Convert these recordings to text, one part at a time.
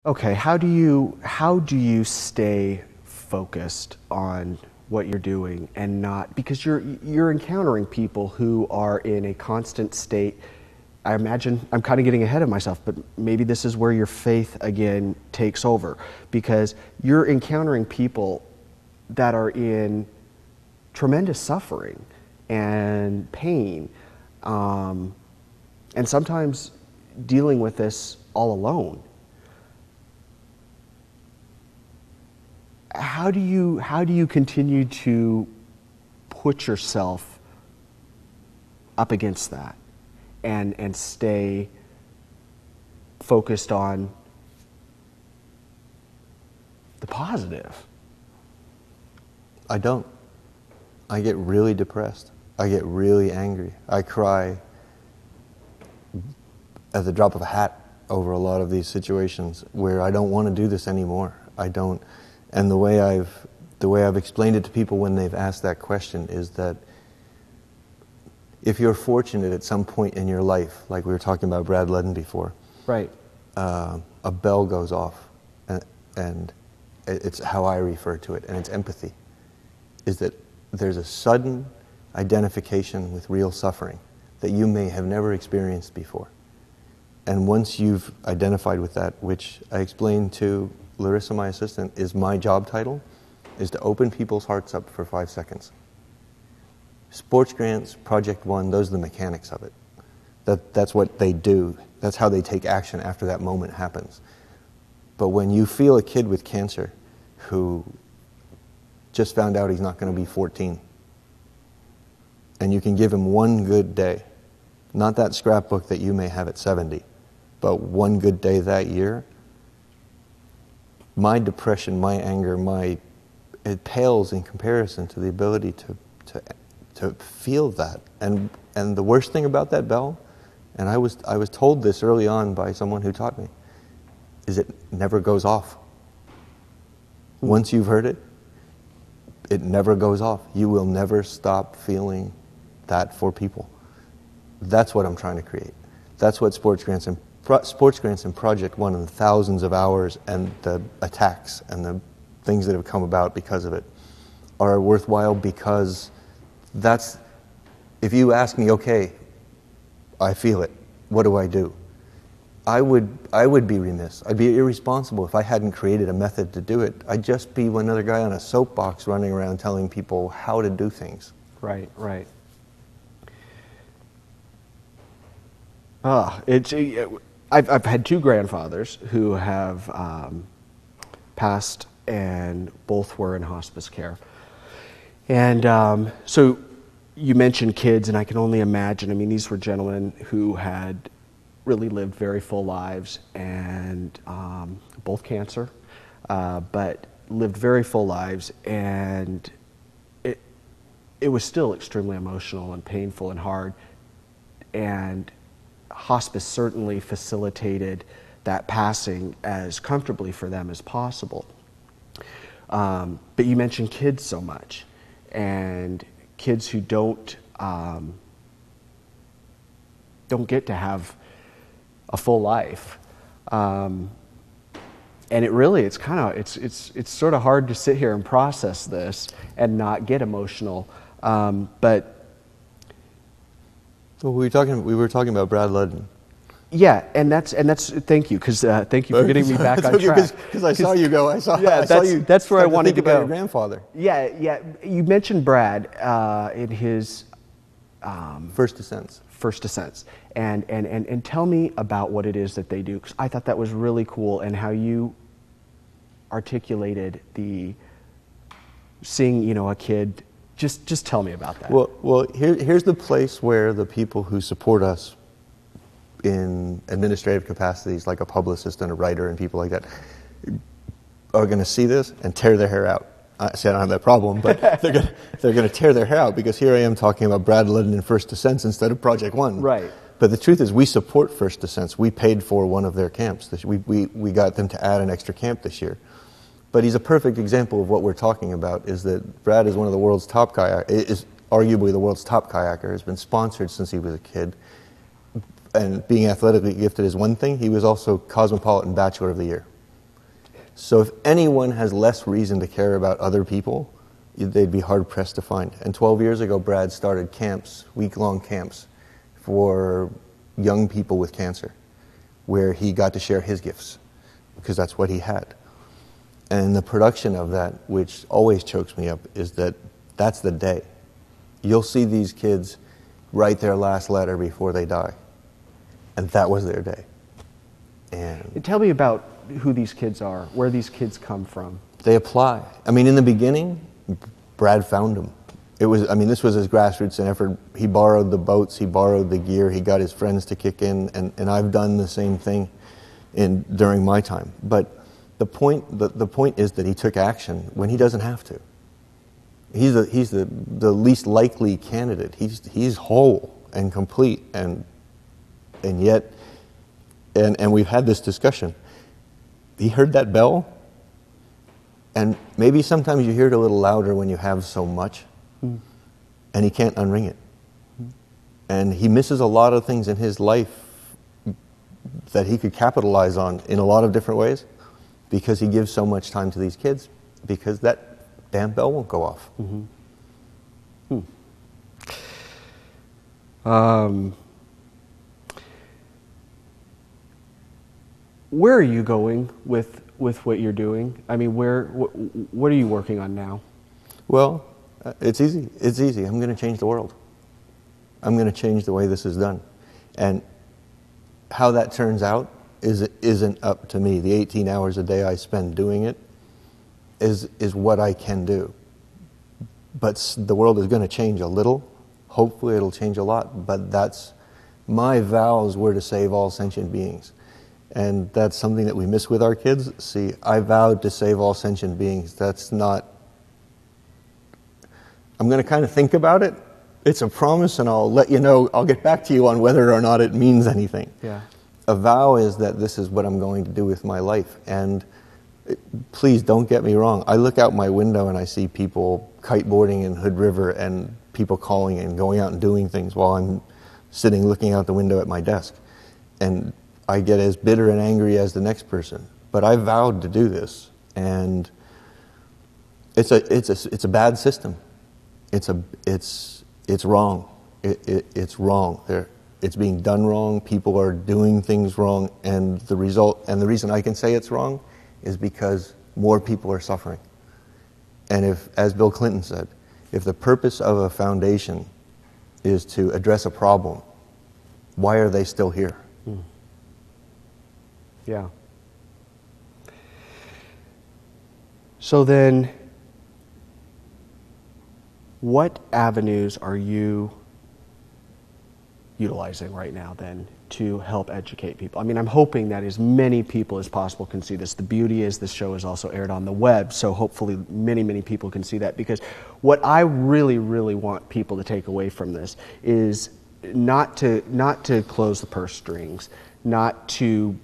Okay, how do you stay focused on what you're doing and not, because you're encountering people who are in a constant state. I imagine I'm kind of getting ahead of myself, but maybe this is where your faith again takes over, because you're encountering people that are in tremendous suffering and pain, and sometimes dealing with this all alone. How do you continue to put yourself up against that and stay focused on the positive? I don't. I get really depressed. I get really angry. I cry at the drop of a hat over a lot of these situations where I don't want to do this anymore. I don't. And the way I've explained it to people when they've asked that question is that if you're fortunate at some point in your life, like we were talking about Brad Ludden before, Right. A bell goes off, and it's how I refer to it, and it's empathy, is that there's a sudden identification with real suffering that you may have never experienced before. And once you've identified with that, which I explained to Larissa, my assistant, is my job title, is to open people's hearts up for 5 seconds. Sports grants, Project One, those are the mechanics of it. That's what they do. That's how they take action after that moment happens. But when you feel a kid with cancer who just found out he's not going to be 14, and you can give him one good day, not that scrapbook that you may have at 70, but one good day that year, my depression, my anger, it pales in comparison to the ability to feel that. And the worst thing about that bell, and I was told this early on by someone who taught me, is it never goes off. Once you've heard it, it never goes off. You will never stop feeling that for people. That's what I'm trying to create. That's what Sports Grants and Project One and the thousands of hours and the attacks and the things that have come about because of it are worthwhile, because that's, if you ask me, okay, I feel it, what do I do? I would be remiss. I'd be irresponsible if I hadn't created a method to do it. I'd just be another guy on a soapbox running around telling people how to do things. Right. I've had two grandfathers who have passed, and both were in hospice care. And so you mentioned kids, and I can only imagine. I mean, these were gentlemen who had really lived very full lives, and both cancer, but lived very full lives, and it was still extremely emotional and painful and hard. And hospice certainly facilitated that passing as comfortably for them as possible. But you mentioned kids so much, and kids who don't get to have a full life, and it's sort of hard to sit here and process this and not get emotional, but. Well, we were talking about Brad Ludden. Yeah, and that's thank you, because thank you for getting me back on track. Because I saw you go. I saw you. That's where I wanted to go. About your grandfather. Yeah. You mentioned Brad in his First Descents. And tell me about what it is that they do, because I thought that was really cool, and how you articulated seeing a kid. Just tell me about that. Well, here's the place where the people who support us in administrative capacities, like a publicist and a writer and people like that, are going to see this and tear their hair out. I say I don't have that problem, but they're going to tear their hair out, because here I am talking about Brad Ludden and First Descents instead of Project One. Right. But the truth is, we support First Descents. We paid for one of their camps. We got them to add an extra camp this year. But he's a perfect example of what we're talking about, is that Brad is one of the world's top kayakers, is arguably the world's top kayaker, has been sponsored since he was a kid. And being athletically gifted is one thing. He was also Cosmopolitan Bachelor of the Year. So if anyone has less reason to care about other people, they'd be hard-pressed to find. And 12 years ago, Brad started camps, week-long camps, for young people with cancer, where he got to share his gifts, because that's what he had. And the production of that, which always chokes me up, is that that's the day. You'll see these kids write their last letter before they die. And that was their day. And tell me about who these kids are, where these kids come from. they apply. I mean, in the beginning, Brad found them. This was his grassroots effort. He borrowed the boats, he borrowed the gear, he got his friends to kick in, and I've done the same thing during my time. But the point is that he took action when he doesn't have to. He's the least likely candidate. He's whole and complete, and yet we've had this discussion. He heard that bell, and maybe sometimes you hear it a little louder when you have so much, and he can't unring it. And he misses a lot of things in his life that he could capitalize on in a lot of different ways because he gives so much time to these kids, because that damn bell won't go off. Where are you going with what you're doing? I mean, what are you working on now? Well, it's easy. It's easy. I'm going to change the world. I'm going to change the way this is done. And how that turns out isn't up to me. The 18 hours a day I spend doing it is what I can do. But the world is going to change a little. Hopefully it'll change a lot. But that's my vows were to save all sentient beings. And that's something that we miss with our kids. See, I vowed to save all sentient beings. That's not... I'm going to kind of think about it. It's a promise, and I'll let you know. I'll get back to you on whether or not it means anything. Yeah. A vow is that this is what I'm going to do with my life. And please don't get me wrong. I look out my window and I see people kiteboarding in Hood River and people calling and going out and doing things while I'm sitting looking out the window at my desk. And I get as bitter and angry as the next person. But I vowed to do this. And it's a bad system. It's wrong. It's wrong. It's being done wrong. People are doing things wrong, and the reason I can say it's wrong is because more people are suffering. And if, as Bill Clinton said, if the purpose of a foundation is to address a problem, why are they still here? Yeah. So then, what avenues are you utilizing right now then to help educate people? I mean, I'm hoping that as many people as possible can see this. The beauty is this show is also aired on the web, so hopefully many, many people can see that, because what I really, really want people to take away from this is not to close the purse strings, not to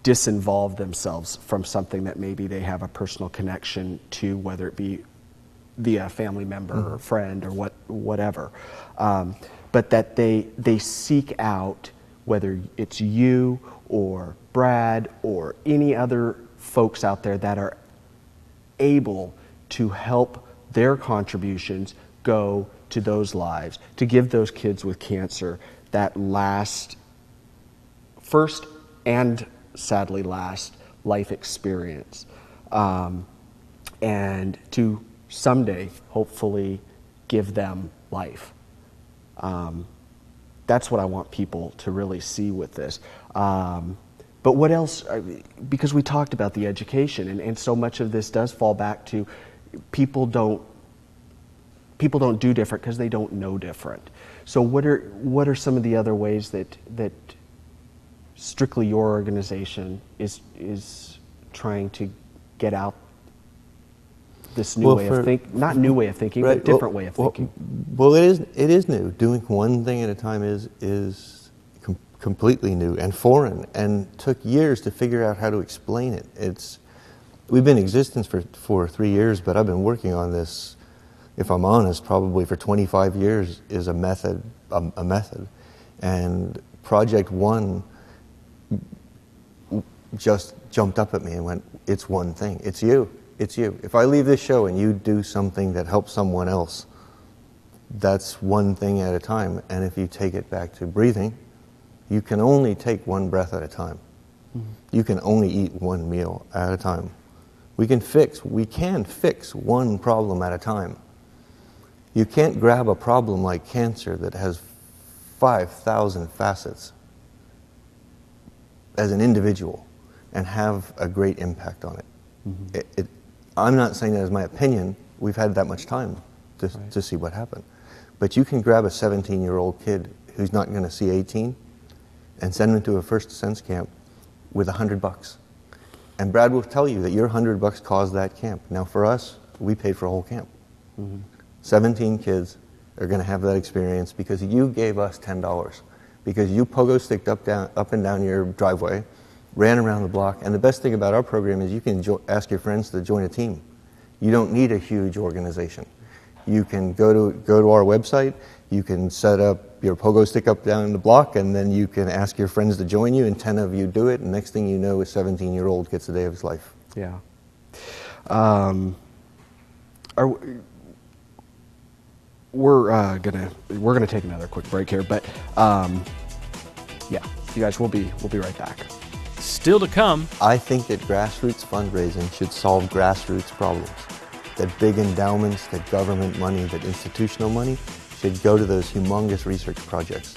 disinvolve themselves from something that maybe they have a personal connection to, whether it be via family member or friend or whatever, but that they seek out, whether it's you or Brad or any other folks out there that are able to help their contributions go to those lives, to give those kids with cancer that first and sadly last life experience, and to someday hopefully give them life. That's what I want people to really see with this. But what else? Because we talked about the education, and so much of this does fall back to people don't do different because they don't know different. So what are some of the other ways that strictly your organization is trying to get out this new way of thinking, not new way of thinking, right, but different way of thinking? Well, it is new. Doing one thing at a time is completely new and foreign, and took years to figure out how to explain it. We've been in existence for 3 years, but I've been working on this, if I'm honest, probably for 25 years is a method. And Project One just jumped up at me and went, "It's one thing. It's you. It's you. If I leave this show and you do something that helps someone else, that's one thing at a time. And if you take it back to breathing, you can only take one breath at a time. You can only eat one meal at a time. We can fix one problem at a time. You can't grab a problem like cancer that has 5,000 facets as an individual and have a great impact on it. I'm not saying that as my opinion. We've had that much time to see what happened. But you can grab a 17-year-old kid who's not going to see 18 and send him to a First Sense camp with $100. And Brad will tell you that your $100 caused that camp. Now for us, we paid for a whole camp. 17 kids are going to have that experience because you gave us $10. Because you pogo sticked up and down your driveway, ran around the block. And the best thing about our program is you can ask your friends to join a team. You don't need a huge organization. You can go to our website, you can set up your pogo stick up down the block, and then you can ask your friends to join you, and 10 of you do it, and next thing you know, a 17-year-old gets a day of his life. Yeah. We're gonna take another quick break here, but yeah, you guys, we'll be right back. Still to come. I think that grassroots fundraising should solve grassroots problems. That big endowments, that government money, that institutional money should go to those humongous research projects.